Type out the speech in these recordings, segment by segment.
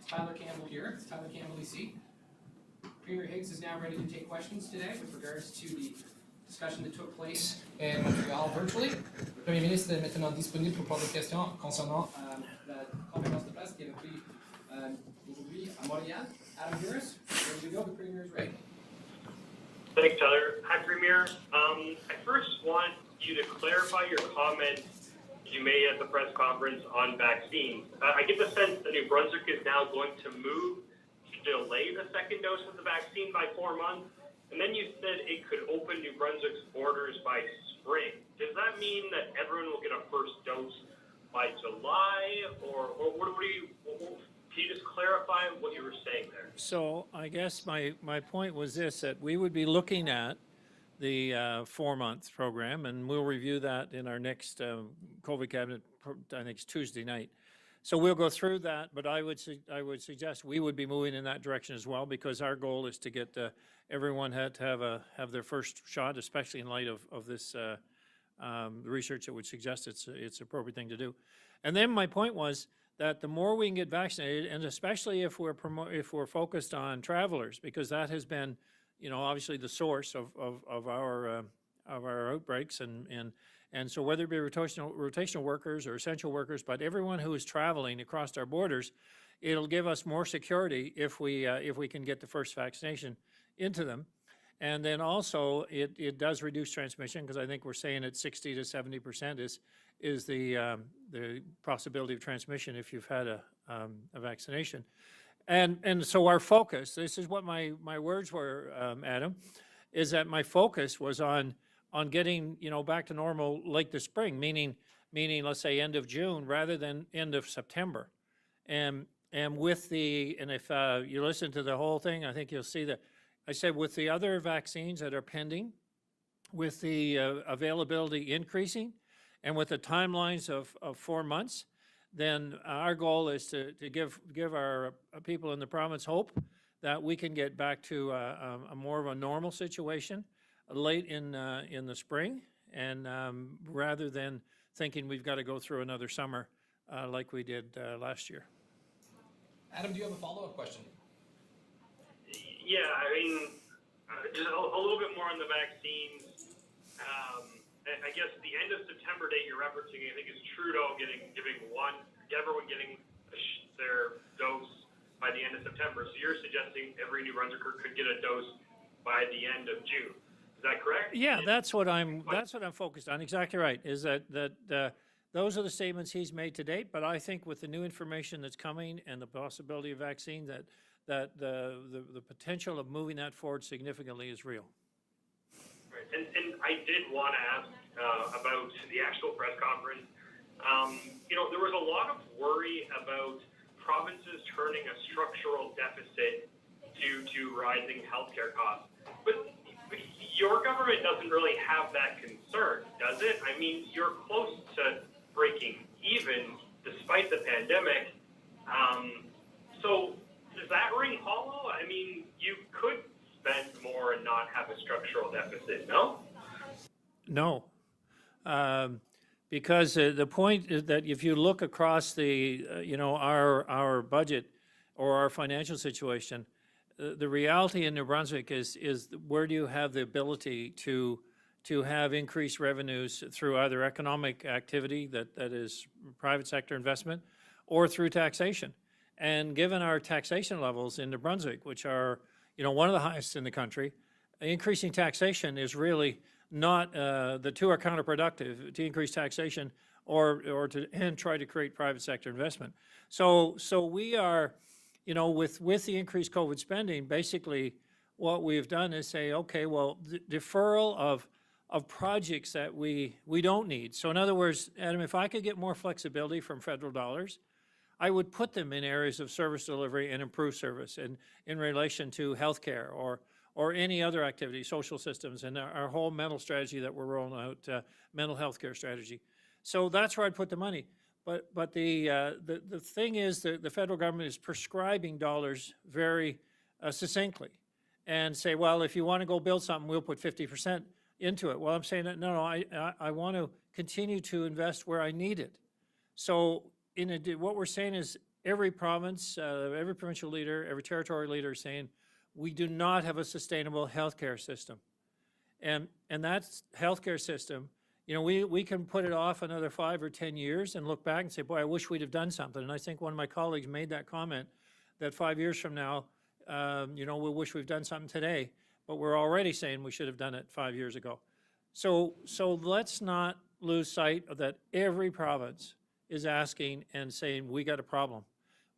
Tyler Campbell here. It's Tyler Campbell, EC. Premier Higgs is now ready to take questions today with regards to the discussion that took place in Montreal virtually. Le Premier ministre est maintenant disponible pour prendre des questions concernant la conférence de presse qui a pris aujourd'hui à Montréal. Adam Harris, ready to go. The Premier is ready. Thanks, Tyler. Hi, Premier. I first want you to clarify your comment you made at the press conference on vaccines. I get the sense that New Brunswick is now going to move to delay the second dose of the vaccine by 4 months, and then you said it could open New Brunswick's borders by spring. Does that mean that everyone will get a first dose by July, or what do you? Can you just clarify what you were saying there? So I guess my point was this, that we would be looking at the 4-month program, and we'll review that in our next COVID cabinet, I think it's Tuesday night. So we'll go through that, but I would suggest we would be moving in that direction as well, because our goal is to get everyone to have their first shot, especially in light of this research that would suggest it's an appropriate thing to do. And then my point was that the more we can get vaccinated, and especially if we're focused on travelers, because that has been, obviously the source of our outbreaks, and so whether it be rotational workers or essential workers, but everyone who is traveling across our borders, it'll give us more security if we can get the first vaccination into them. And then also it does reduce transmission, because I think we're saying at 60 to 70% is the possibility of transmission if you've had a vaccination. And so our focus, this is what my words were, Adam, is that my focus was on getting back to normal like the spring, meaning let's say end of June rather than end of September. And if you listen to the whole thing, I think you'll see that I said with the other vaccines that are pending, with the availability increasing, and with the timelines of 4 months, then our goal is to give our people in the province hope that we can get back to a more of a normal situation late in the spring, and rather than thinking we've got to go through another summer like we did last year. Adam, do you have a follow-up question? Yeah, I mean, just a little bit more on the vaccines. I guess the end of September date you're referencing, I think, is Trudeau everyone getting their dose by the end of September. So you're suggesting every New Brunswicker could get a dose by the end of June. Is that correct? Yeah, that's what I'm focused on. Exactly right. Is that those are the statements he's made to date. But I think with the new information that's coming and the possibility of vaccine, that the potential of moving that forward significantly is real. Right. And I did want to ask about the actual press conference. There was a lot of worry about provinces turning a structural deficit due to rising healthcare costs. But your government doesn't really have that concern, does it? I mean, you're close to breaking even despite the pandemic. So does that ring hollow? I mean, you could spend more and not have a structural deficit, no? No. Because the point is that if you look across the, our budget or our financial situation, the reality in New Brunswick is where do you have the ability to have increased revenues through either economic activity that is private sector investment or through taxation. And given our taxation levels in New Brunswick, which are, one of the highest in the country, increasing taxation is really not, the two are counterproductive, to increase taxation or to try to create private sector investment. So we are, with the increased COVID spending, basically what we've done is say, okay, well, the deferral of projects that we don't need. So in other words, Adam, if I could get more flexibility from federal dollars, I would put them in areas of service delivery and improved service in relation to healthcare or any other activity, social systems, and our whole mental strategy that we're rolling out, mental health care strategy. So that's where I'd put the money. But the thing is that the federal government is prescribing dollars very succinctly and say, well, if you want to go build something, we'll put 50% into it. Well, I'm saying that, no, I want to continue to invest where I need it. So what we're saying is every province, every provincial leader, every territorial leader is saying, we do not have a sustainable healthcare system. And that healthcare system, you know, we can put it off another 5 or 10 years and look back and say, boy, I wish we'd have done something. And I think one of my colleagues made that comment that 5 years from now, you know, we'll wish we've done something today, but we're already saying we should have done it 5 years ago. So let's not lose sight of that every province is asking and saying, we got a problem.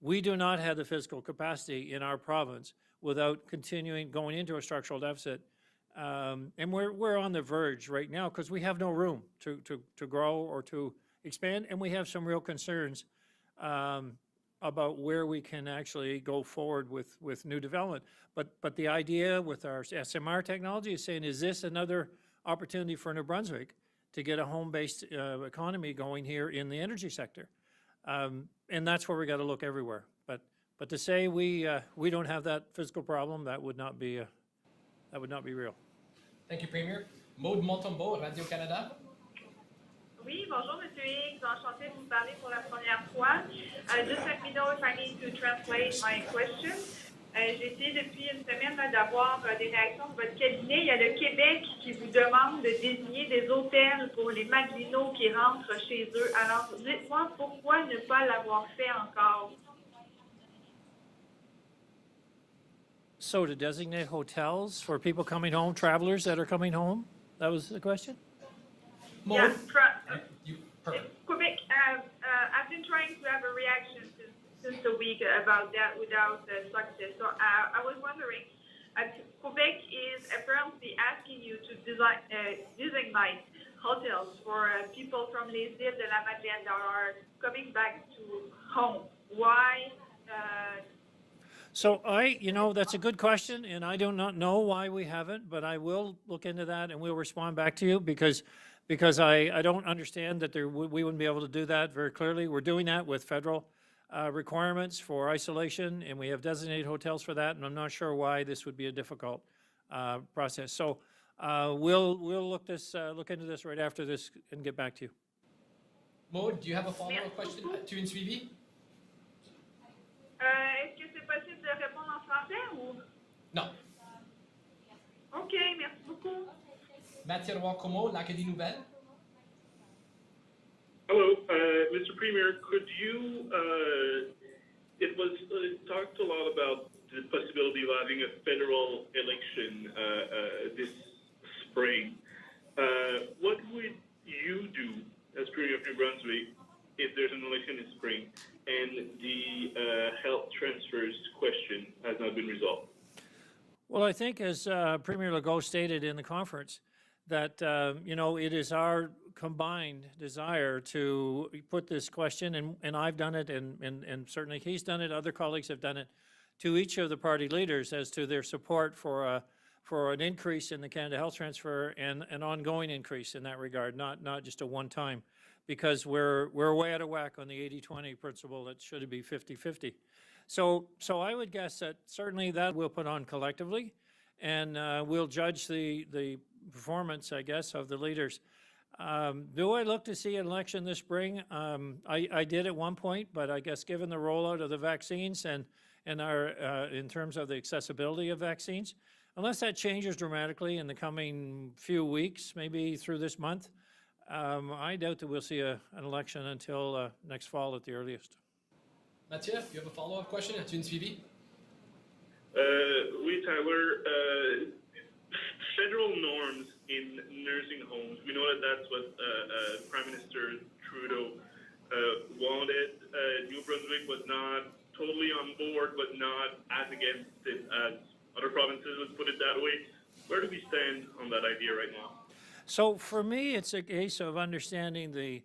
We do not have the fiscal capacity in our province without continuing going into a structural deficit. And we're on the verge right now because we have no room to grow or to expand, and we have some real concerns about where we can actually go forward with new development. But the idea with our SMR technology is saying, is this another opportunity for New Brunswick to get a home-based economy going here in the energy sector? And that's where we got to look everywhere. But to say we don't have that fiscal problem, that would not be real. Thank you, Premier. Maude Montembeault, Radio-Canada. Oui, bonjour, Monsieur Higgs. Enchanté de vous parler pour la première fois. Just let me know if I need to translate my question. J'ai essayé depuis une semaine d'avoir des réactions de votre cabinet. Il y a le Québec qui vous demande de désigner des hôtels pour les Maglinots qui rentrent chez eux. Alors, dites-moi pourquoi ne pas l'avoir fait encore? So to designate hotels for people coming home, travelers that are coming home? That was the question? Maude? Yeah, Quebec, I've been trying to have a reaction since a week about that without success. So I was wondering, Quebec is apparently asking you to designate hotels for people from les îles de la Madeleine that are coming back to home. Why? So you know, that's a good question, and I do not know why we haven't, but I will look into that and we'll respond back to you because I don't understand that we wouldn't be able to do that very clearly. We're doing that with federal requirements for isolation, and we have designated hotels for that, and I'm not sure why this would be a difficult process. So we'll look into this right after this and get back to you. Maude, do you have a follow-up question? Tu as une suivi? Est-ce que c'est possible de répondre en français ou? Non. OK, merci beaucoup. Mathieu Roy-Como, l'Acadie Nouvelle. Hello, Mr. Premier, could you, it was talked a lot about the possibility of having a federal election this spring. What would you do as Premier of New Brunswick if there's an election in spring and the health transfers question has not been resolved? Well, I think as Premier Legault stated in the conference, that, you know, it is our combined desire to put this question, and I've done it, and certainly he's done it, other colleagues have done it, to each of the party leaders as to their support for an increase in the Canada Health Transfer and an ongoing increase in that regard, not just a one-time, because we're way out of whack on the 80-20 principle that should be 50-50. So I would guess that certainly that we'll put on collectively, and we'll judge the performance, I guess, of the leaders. Do I look to see an election this spring? I did at one point, but I guess given the rollout of the vaccines and our in terms of the accessibility of vaccines, unless that changes dramatically in the coming few weeks, maybe through this month, I doubt that we'll see an election until next fall at the earliest. Mathieu, you have a follow-up question? As-tu une suivi? Oui, Tyler. Federal norms in nursing homes. We know that that's what Prime Minister Trudeau wanted. New Brunswick was not totally on board, but not as against it as other provinces would put it that way. Where do we stand on that idea right now? So for me, it's a case of understanding the,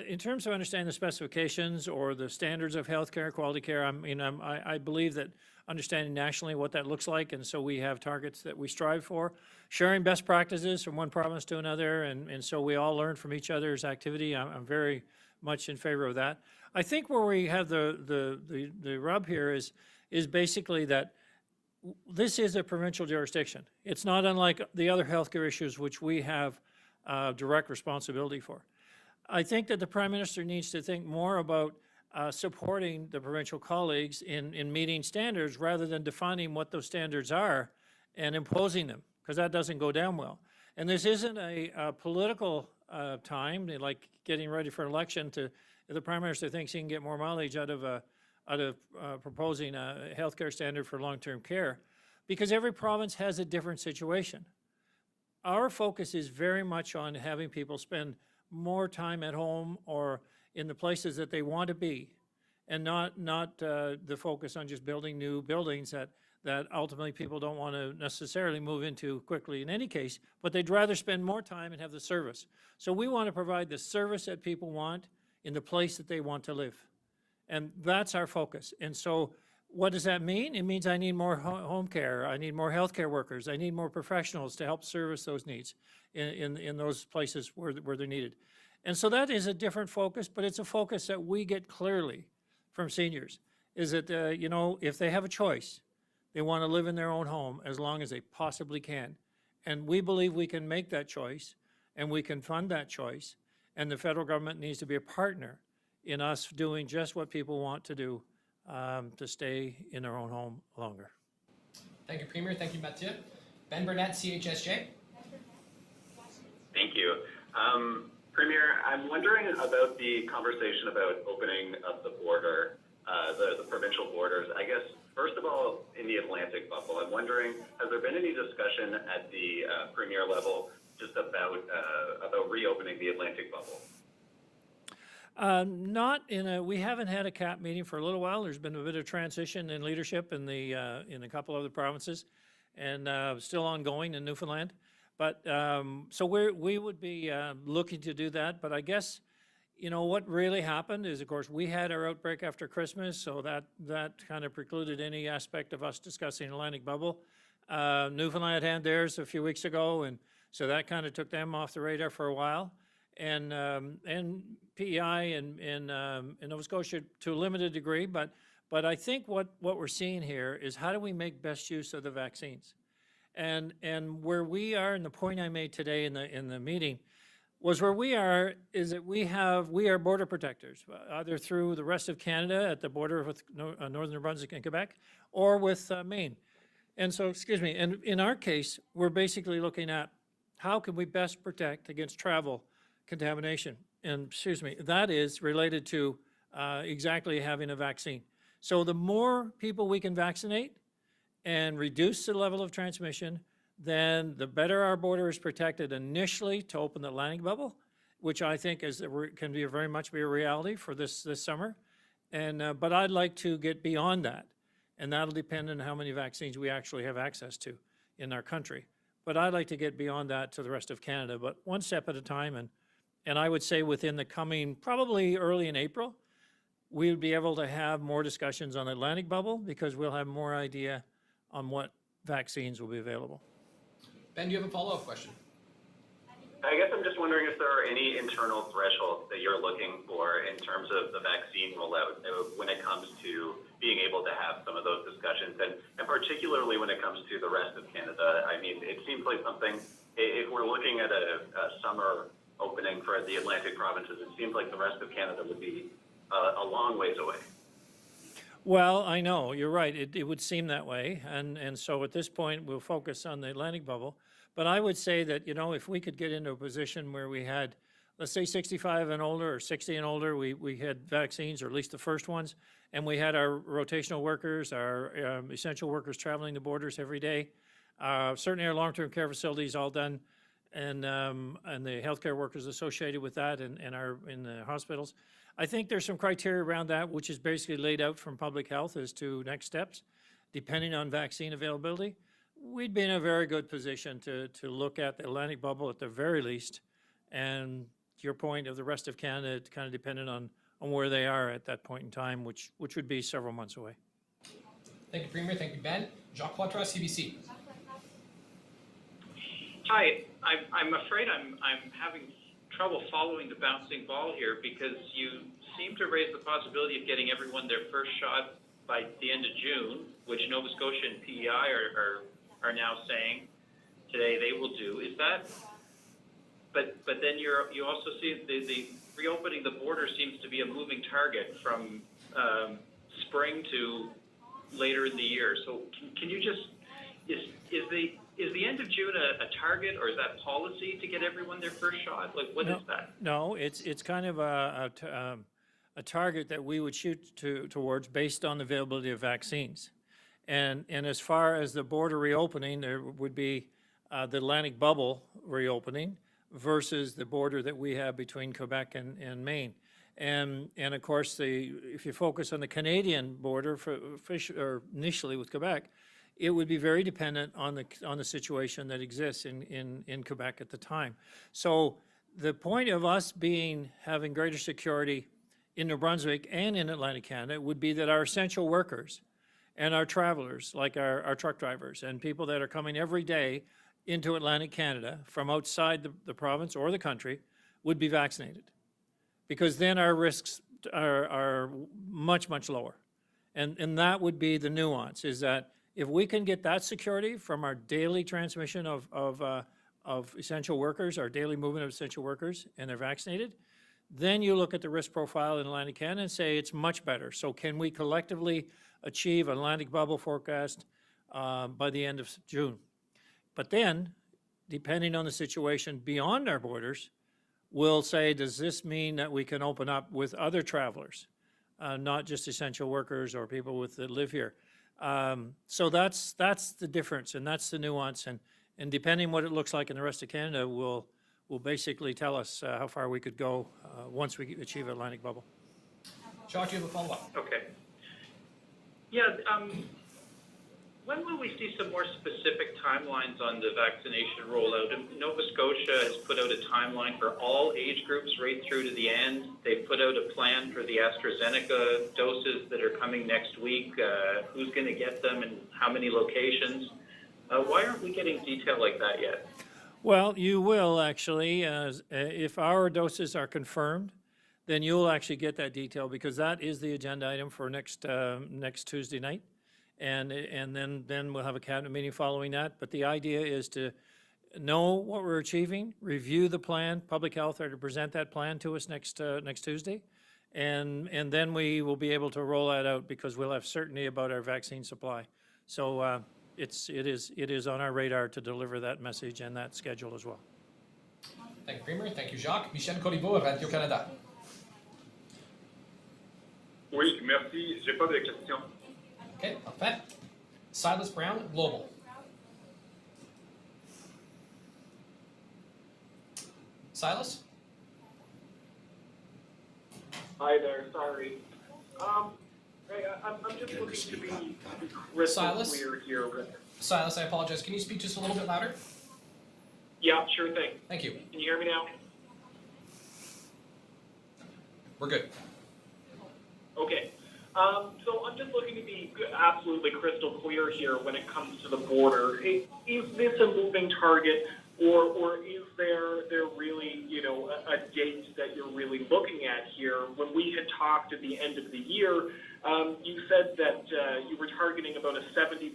in terms of understanding the specifications or the standards of healthcare, quality care. I believe that understanding nationally what that looks like, and so we have targets that we strive for. Sharing best practices from one province to another, and so we all learn from each other's activity. I'm very much in favor of that. I think where we have the rub here is basically that this is a provincial jurisdiction. It's not unlike the other healthcare issues which we have direct responsibility for. I think that the Prime Minister needs to think more about supporting the provincial colleagues in meeting standards rather than defining what those standards are and imposing them, because that doesn't go down well. And this isn't a political time, like getting ready for an election to, if the Prime Minister thinks he can get more mileage out of proposing a healthcare standard for long-term care, because every province has a different situation. Our focus is very much on having people spend more time at home or in the places that they want to be, and not the focus on just building new buildings that ultimately people don't want to necessarily move into quickly in any case, but they'd rather spend more time and have the service. So we want to provide the service that people want in the place that they want to live. And that's our focus. And so what does that mean? It means I need more home care, I need more healthcare workers, I need more professionals to help service those needs in those places where they're needed. And so that is a different focus, but it's a focus that we get clearly from seniors, is that, you know, if they have a choice, they want to live in their own home as long as they possibly can. And we believe we can make that choice, and we can fund that choice, and the federal government needs to be a partner in us doing just what people want to do, to stay in their own home longer. Thank you, Premier. Thank you, Mathieu. Ben Burnett, CHSJ. Thank you. Premier, I'm wondering about the conversation about opening up the border, the provincial borders. I guess, first of all, in the Atlantic bubble, I'm wondering, has there been any discussion at the Premier level just about reopening the Atlantic bubble? We haven't had a CAP meeting for a little while. There's been a bit of transition in leadership in a couple of the provinces, and still ongoing in Newfoundland. But so we would be looking to do that. But I guess, you know, what really happened is, of course, we had our outbreak after Christmas, so that kind of precluded any aspect of us discussing Atlantic bubble. Newfoundland had theirs a few weeks ago, and so that kind of took them off the radar for a while. And PEI and Nova Scotia to a limited degree, but I think what we're seeing here is how do we make best use of the vaccines? And where we are, and the point I made today in the meeting, was where we are is that we are border protectors, either through the rest of Canada at the border with Northern New Brunswick and Quebec, or with Maine. And so, excuse me, and in our case, we're basically looking at how can we best protect against travel contamination. And excuse me, that is related to exactly having a vaccine. So the more people we can vaccinate and reduce the level of transmission, then the better our border is protected initially to open the Atlantic bubble, which I think can be very much be a reality for this summer. And but I'd like to get beyond that, and that'll depend on how many vaccines we actually have access to in our country. But I'd like to get beyond that to the rest of Canada, but one step at a time. And I would say within the coming, probably early in April, we would be able to have more discussions on the Atlantic bubble, because we'll have more idea on what vaccines will be available. Ben, do you have a follow-up question? I guess I'm just wondering if there are any internal thresholds that you're looking for in terms of the vaccine rollout when it comes to being able to have some of those discussions, and particularly when it comes to the rest of Canada. I mean, it seems like something, if we're looking at a summer opening for the Atlantic provinces, it seems like the rest of Canada would be a long ways away. Well, I know, you're right. It would seem that way. And so at this point, we'll focus on the Atlantic bubble. But I would say that, you know, if we could get into a position where we had, let's say 65 and older or 60 and older, we had vaccines, or at least the first ones, and we had our rotational workers, our essential workers traveling the borders every day, certainly our long-term care facilities all done, and the healthcare workers associated with that in the hospitals. I think there's some criteria around that, which is basically laid out from public health as to next steps, depending on vaccine availability. We'd be in a very good position to look at the Atlantic bubble at the very least, and to your point of the rest of Canada, it's kind of dependent on where they are at that point in time, which would be several months away. Thank you, Premier. Thank you, Ben. Jacques Poitras, CBC. Hi, I'm afraid I'm having trouble following the bouncing ball here, because you seem to raise the possibility of getting everyone their first shot by the end of June, which Nova Scotia and PEI are now saying today they will do. Is that? But then you also see the reopening the border seems to be a moving target from spring to later in the year. So can you just, is the end of June a target, or is that policy to get everyone their first shot? Like, what is that? No, it's kind of a target that we would shoot towards based on the availability of vaccines. And as far as the border reopening, there would be the Atlantic bubble reopening versus the border that we have between Quebec and Maine. And of course, if you focus on the Canadian border or initially with Quebec, it would be very dependent on the situation that exists in Quebec at the time. So the point of us having greater security in New-Brunswick and in Atlantic Canada would be that our essential workers and our travelers, like our truck drivers and people that are coming every day into Atlantic Canada from outside the province or the country, would be vaccinated. Because then our risks are much, much lower. And that would be the nuance, is that if we can get that security from our daily transmission of essential workers, our daily movement of essential workers, and they're vaccinated, then you look at the risk profile in Atlantic Canada and say it's much better. So can we collectively achieve an Atlantic bubble forecast by the end of June? But then, depending on the situation beyond our borders, we'll say, does this mean that we can open up with other travelers, not just essential workers or people that live here? So that's the difference, and that's the nuance. And depending what it looks like in the rest of Canada, will basically tell us how far we could go once we achieve Atlantic bubble. Jacques, you have a follow-up? Okay. Yeah, when will we see some more specific timelines on the vaccination rollout? And Nova Scotia has put out a timeline for all age groups right through to the end. They've put out a plan for the AstraZeneca doses that are coming next week, who's going to get them and how many locations. Why aren't we getting detail like that yet? Well, you will actually, if our doses are confirmed, then you'll actually get that detail, because that is the agenda item for next Tuesday night. And then we'll have a cabinet meeting following that. But the idea is to know what we're achieving, review the plan. Public Health are to present that plan to us next Tuesday, and then we will be able to roll that out, because we'll have certainty about our vaccine supply. So it is on our radar to deliver that message and that schedule as well. Thank you, Premier. Thank you, Jacques. Michel Corriveau, Radio-Canada. Oui, merci. J'ai pas de questions. Okay, parfait. Silas Brown, Global. Silas? Hi there, sorry. I'm just looking to be crystal Silas? clear here. Silas, I apologize. Can you speak just a little bit louder? Yeah, sure thing. Thank you. Can you hear me now? We're good. Okay. So I'm just looking to be absolutely crystal clear here when it comes to the border. Is this a moving target, or is there really, a date that you're really looking at here? When we had talked at the end of the year, you said that you were targeting about a 70%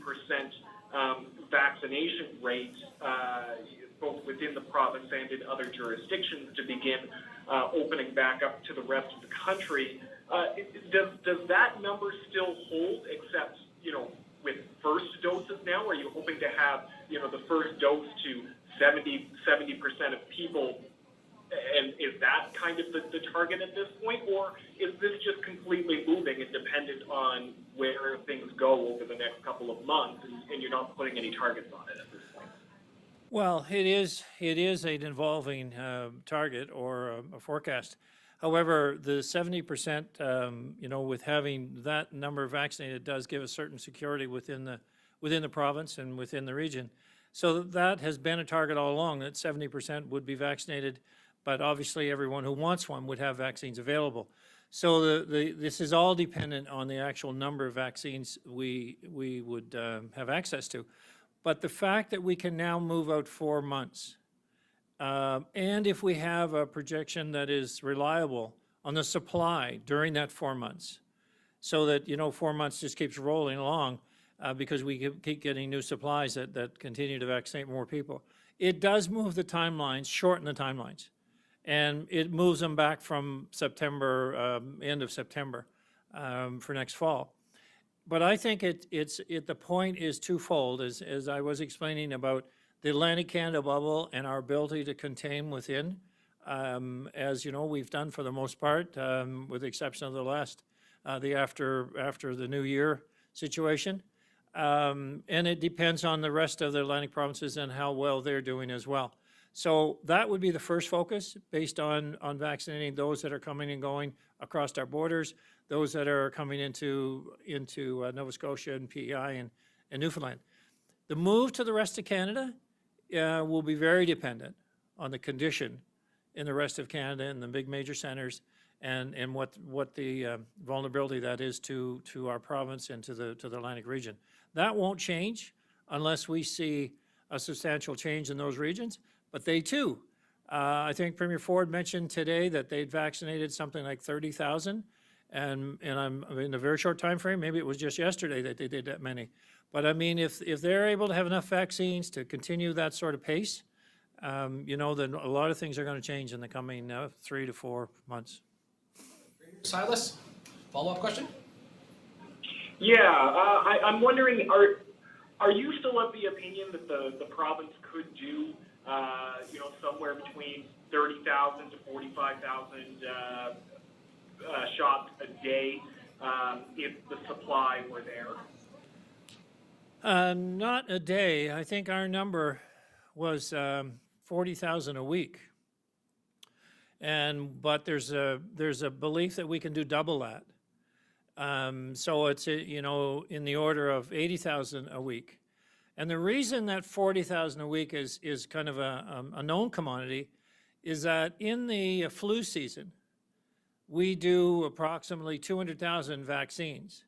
vaccination rate, both within the province and in other jurisdictions, to begin opening back up to the rest of the country. Does that number still hold, except, with first doses now? Are you hoping to have, the first dose to 70% of people, and is that kind of the target at this point? Or is this just completely moving and dependent on where things go over the next couple of months, and you're not putting any targets on it at this point? Well, it is an evolving target or a forecast. However, the 70%, with having that number vaccinated, does give a certain security within the province and within the region. So that has been a target all along, that 70% would be vaccinated, but obviously everyone who wants one would have vaccines available. So this is all dependent on the actual number of vaccines we would have access to. But the fact that we can now move out 4 months, and if we have a projection that is reliable on the supply during that 4 months, so that, 4 months just keeps rolling along because we keep getting new supplies that continue to vaccinate more people, it does move the timelines, shorten the timelines. and it moves them back from September, end of September, for next fall. But I think the point is twofold, as I was explaining about the Atlantic Canada bubble and our ability to contain within, as you know, we've done for the most part, with the exception of the last, after the New Year situation. And it depends on the rest of the Atlantic provinces and how well they're doing as well. So that would be the first focus, based on vaccinating those that are coming and going across our borders, those that are coming into Nova Scotia and PEI and Newfoundland. The move to the rest of Canada will be very dependent on the condition in the rest of Canada and the big major centers, and what the vulnerability that is to our province and to the Atlantic region. That won't change unless we see a substantial change in those regions, but they too. I think Premier Ford mentioned today that they'd vaccinated something like 30,000, and I'm in a very short time frame. Maybe it was just yesterday that they did that many. But I mean, if they're able to have enough vaccines to continue that sort of pace, you know, then a lot of things are going to change in the coming 3 to 4 months. Silas, follow-up question? Yeah, I'm wondering, are you still of the opinion that the province could do, you know, somewhere between 30,000 to 45,000 shots a day if the supply were there? Not a day. I think our number was 40,000 a week. But there's a belief that we can do double that. So it's, you know, in the order of 80,000 a week. And the reason that 40,000 a week is kind of a known commodity is that in the flu season, we do approximately 200,000 vaccines.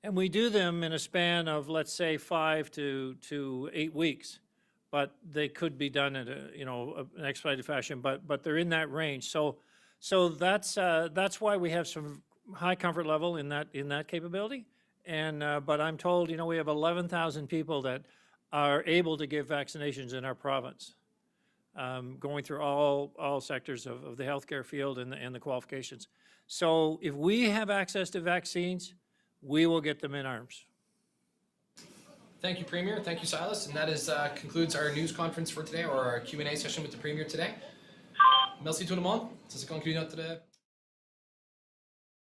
And we do them in a span of, let's say, 5 to 8 weeks. But they could be done in an expedited fashion, but they're in that range. So that's why we have some high comfort level in that capability. And but I'm told, you know, we have 11,000 people that are able to give vaccinations in our province, going through all sectors of the healthcare field and the qualifications. So if we have access to vaccines, we will get them in arms. Thank you, Premier. Thank you, Silas. And that concludes our news conference for today, or our Q&A session with the Premier today. Merci tout le monde. Ça se conclut notre